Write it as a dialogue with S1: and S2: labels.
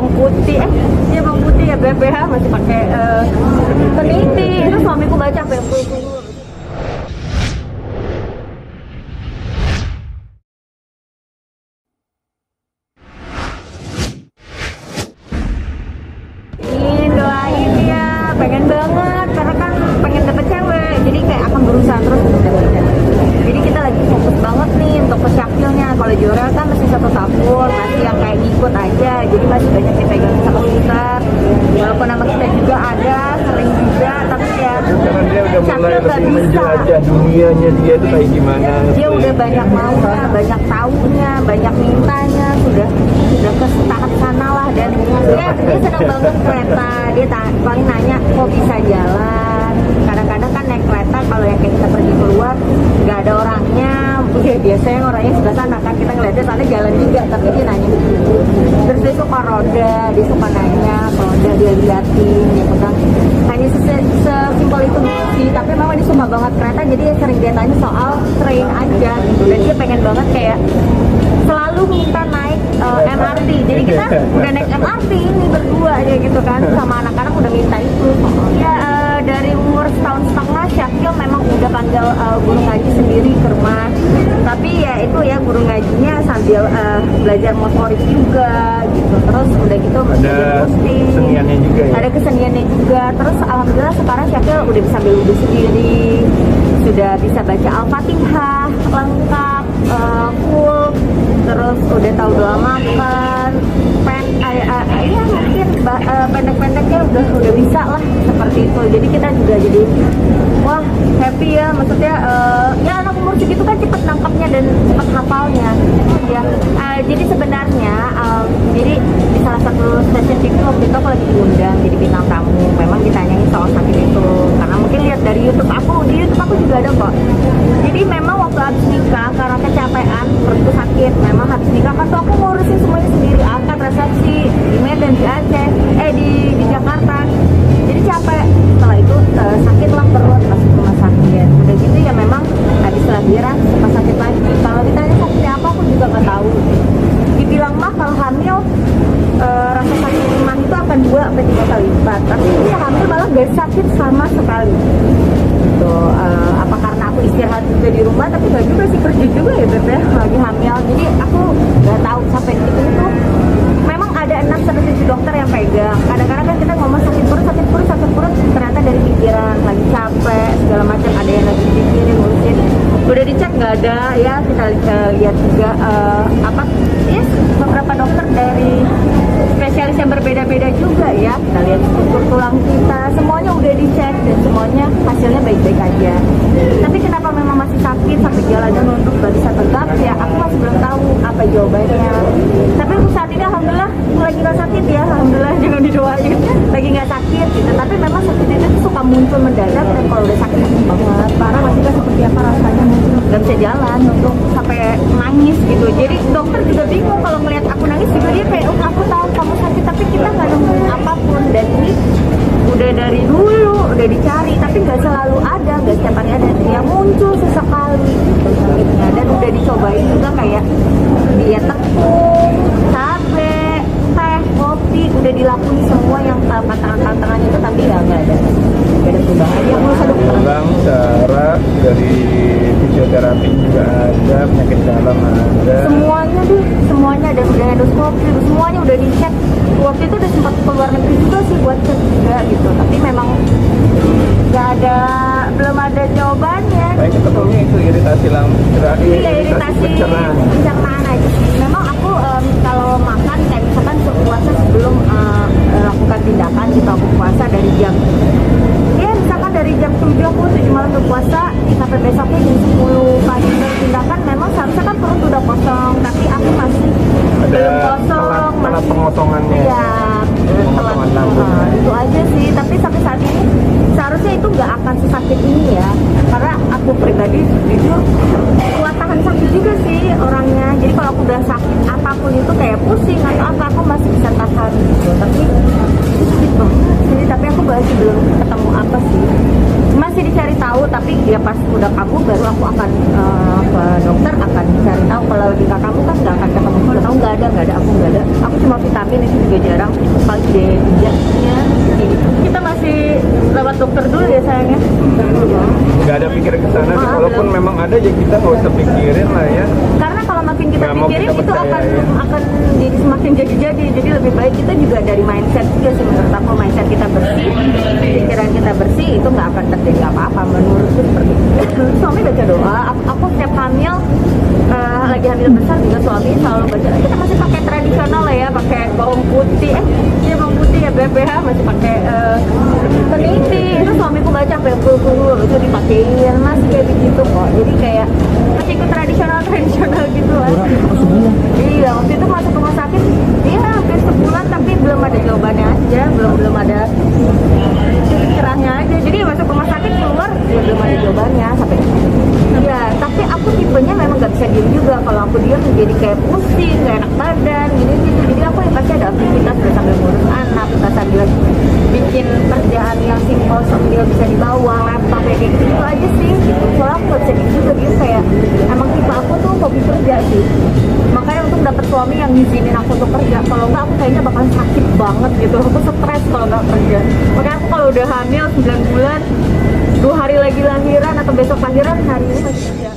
S1: bawang putih, ya bawang putih ya BPH masih pakai peniti. Itu suamiku baca apa yang dulu. Doain ya, pengen banget karena kan pengen dapet cewek, jadi kayak akan berusaha terus untuk dapetin. Jadi kita lagi fokus banget nih untuk ke Syakilnya. Kalau juara kan masih 1 tahun, masih yang kayak ngikut aja, jadi masih banyak dipegang sama sekitar. Walaupun nama kita juga ada, sering juga, tapi ya
S2: karena dia udah mulai
S1: Syakil
S2: lebih menjelajah dunianya dia itu kayak gimana.
S1: dia udah banyak maunya, banyak taunya, banyak mintanya, sudah ke tahap sana lah. Dan dia senang banget kereta. Dia paling nanya kok bisa jalan. Kadang-kadang kan naik kereta kalau yang kayak kita pergi keluar nggak ada orangnya, ya biasanya orangnya sebelah sana kan, kita ngeliatnya sana jalan juga, tapi dia nanya gitu. Terus dia suka roda, dia suka nanya roda, dia liatin, dia pegang. Hanya sesimpel itu sih, tapi memang dia suka banget kereta, jadi sering dia tanya soal train aja gitu. Dan dia pengen banget kayak selalu minta naik MRT. Jadi kita udah naik MRT ini berdua aja gitu kan, sama anak-anak udah minta itu. Ya dari umur 1,5 tahun Syakil memang udah panggil guru ngaji sendiri ke rumah. Tapi ya itu ya guru ngajinya sambil belajar motorik juga gitu. Terus udah gitu
S2: ada keseniannya juga ya?
S1: Ada keseniannya juga. Terus alhamdulillah sekarang Syakil udah bisa ambil wudhu sendiri, sudah bisa baca Al-Fatihah lengkap, full. Terus udah tahu doa makan, ya mungkin pendek-pendeknya udah bisa lah seperti itu. Jadi kita juga jadi wah happy ya, maksudnya ya anak umur segitu kan cepet nangkapnya dan cepet hafalnya ya. Jadi sebenarnya jadi di salah satu stasiun TV waktu itu aku lagi diundang jadi bintang tamu, memang ditanyain soal sakit itu karena mungkin lihat dari YouTube aku, di YouTube aku juga ada kok. Jadi memang waktu habis nikah karena kecapean perutku sakit, memang habis nikah kan tuh aku ngurusin semuanya sendiri, angkat resepsi di Medan, di Aceh, di Jakarta. Jadi capek, setelah itu sakitlah perut, masuk rumah sakit. Udah gitu ya memang habis lahiran suka sakit lagi. Kalau ditanya sakitnya apa aku juga nggak tahu. Dibilang mah kalau hamil rasa sakit mah itu akan 2-3 kali lipat. Tapi ini hamil malah gak sakit sama sekali. Tuh, apa karena aku istirahat juga di rumah, tapi gak juga sih, kerja juga ya Beb ya, lagi hamil. Jadi aku gak tahu sampai detik itu memang ada 6-7 dokter yang pegang. Kadang-kadang kan kita ngomong sakit perut, ternyata dari pikiran, lagi capek, segala macam, ada yang lagi dipikirin, ngurusin. Udah dicek nggak ada ya, kita lihat juga beberapa dokter dari spesialis yang berbeda-beda juga ya. Kita lihat struktur tulang kita, semuanya udah dicek dan semuanya hasilnya baik-baik aja. Tapi kenapa memang masih sakit sampai jalannya nunduk gak bisa tegak ya, aku masih belum tahu apa jawabannya. Tapi untuk saat ini alhamdulillah lagi gak sakit ya, alhamdulillah, jangan didoain lagi gak sakit gitu. Tapi memang sakit itu suka muncul mendadak, dan kalau udah sakit banget parah masih kan seperti apa rasanya, gak bisa jalan untuk sampai nangis gitu. Jadi dokter juga bingung kalau melihat aku nangis juga, dia kayak oh aku tahu kamu sakit, tapi kita nggak nemuin apapun. Dan ini udah dari dulu udah dicari, tapi nggak selalu ada, nggak setiap hari ada, yang muncul sesekali gitu sakitnya. Dan udah dicobain juga kayak diet tepung, cabe, teh, kopi, udah dilakuin semua yang tantangan-tantangannya itu, tapi ya nggak ada perubahan. Yang mau dokter
S2: Bang, cara dari fisioterapi juga ada, penyakit dalam ada.
S1: Semuanya ada, udah endoskopi, semuanya udah dicek. Waktu itu udah sempat keluar negeri juga sih buat cek juga gitu, tapi memang belum ada jawabannya.
S2: Saya ketemunya itu iritasi
S1: Iya, iritasi pencernaan aja. Memang aku kalau makan kayak misalkan puasa sebelum lakukan tindakan gitu, aku puasa dari jam misalkan dari jam 7 aku 7 malam berpuasa sampai besoknya jam 10 pagi tindakan. Memang seharusnya kan perut udah kosong, tapi aku masih belum kosong,
S2: telat pengotongannya.
S1: Iya, telat. Itu aja sih. Tapi sampai saat ini seharusnya itu nggak akan sesakit ini ya, karena aku pribadi jujur kuat tahan sakit juga sih orangnya. Jadi kalau aku udah sakit apapun itu kayak pusing atau apa, aku masih bisa tahan gitu. Tapi gitu. Tapi aku masih belum ketemu apa sih, masih dicari tahu. Tapi ya pas udah kambuh baru aku akan ke dokter, akan cari tahu. Kalau lagi kamu kan nggak akan ketemu, kalau tahu nggak ada, aku nggak ada. Aku cuma vitamin itu juga jarang pakai jejaknya. Kita masih lewat dokter dulu ya sayangnya.
S2: Nggak ada pikir ke sana sih. Walaupun
S1: belum.
S2: memang ada ya kita nggak usah pikirin lah ya.
S1: Karena kalau makin kita
S2: Nggak mau
S1: pikirin
S2: kita
S1: itu
S2: percaya,
S1: akan
S2: ya.
S1: akan jadi semakin jadi lebih baik kita juga dari mindset juga sih menurut aku. Mindset kita bersih, pikiran kita bersih, itu nggak akan terjadi apa-apa menurutku seperti itu. Suami baca doa, aku setiap hamil lagi hamil besar juga suami selalu baca. Kita masih pakai tradisional lah ya, pakai bawang putih, bawang putih ya BPH masih pakai peniti. Itu suamiku baca sampai puluh itu dipakein masih kayak begitu kok. Jadi kayak masih ikut tradisional gitu lah. Iya, waktu itu masuk rumah sakit, iya hampir sebulan tapi belum ada jawabannya aja, belum ada titik cerahnya aja. Jadi masuk rumah sakit keluar ya belum ada jawabannya sampai. Iya, tapi aku tipenya memang nggak bisa diem juga. Kalau aku diem jadi kayak pusing, nggak enak badan, gitu. Jadi aku yang pasti ada aktivitas, udah sambil ngurus anak, kita sambil bikin kerjaan yang simpel sambil bisa dibawa, laptop kayak gitu aja sih. Gitu. Soalnya aku nggak bisa diem juga, dia kayak emang tipe aku tuh hobi kerja sih. Makanya untuk dapet suami yang ngizinin aku untuk kerja. Kalau nggak aku kayaknya bakal sakit banget gitu. Aku stres kalau nggak kerja. Makanya aku kalau udah hamil 9 bulan, 2 hari lagi lahiran atau besok lahiran, hari ini masih kerja.